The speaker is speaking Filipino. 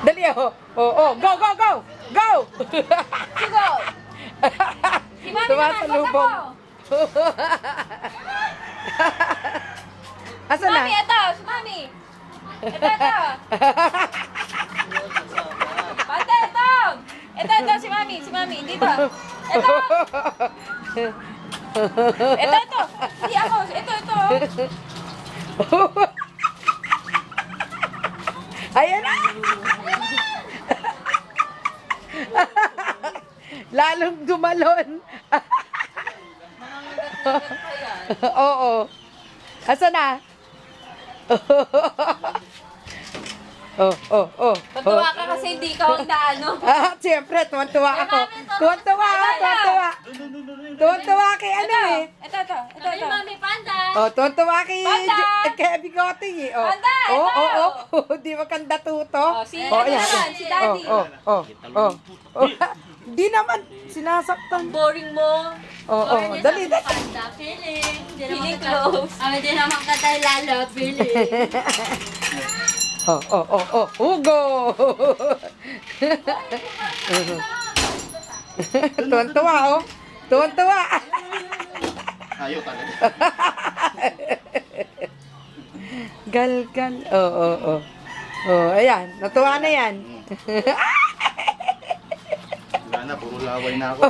Dali, oh. Oh, oh. Go, go, go! Go! Sigo! Si Mami naman, Sumasalubong. basta ko! Asan na? Mami, ito! Si Mami! Ito! Bante, ito! Ito, si Mami, dito! Ito! Ito! Hindi ako, ito! Ayan na! Lalong dumalon. Oo. Asan na? Oh. Patuwa ka kasi hindi ka ang naano. Siyempre, tuwan-tuwa ako. Tuwan-tuwa ako, tuwan-tuwa. Tuwan-tuwa kay ano eh. Ito. Mami, panda! Oh, tuwan-tuwa kay Panda! kay Bigote eh. Oh. Panda, ito! Di ba kanda tuto? Oh, si ano naman, si Daddy. Oh. Di naman sinasaktan. Boring mo. Oo, dali. Panda, feeling. Feeling close. Di naman ka tayo lalo, feeling. Hugo! Tuwan-tuwa, oh. Tuwan-tuwa. Ayaw talaga. Gal. Oh. Oh, ayan. Natuwa na yan. Wala na, puro laway na ako.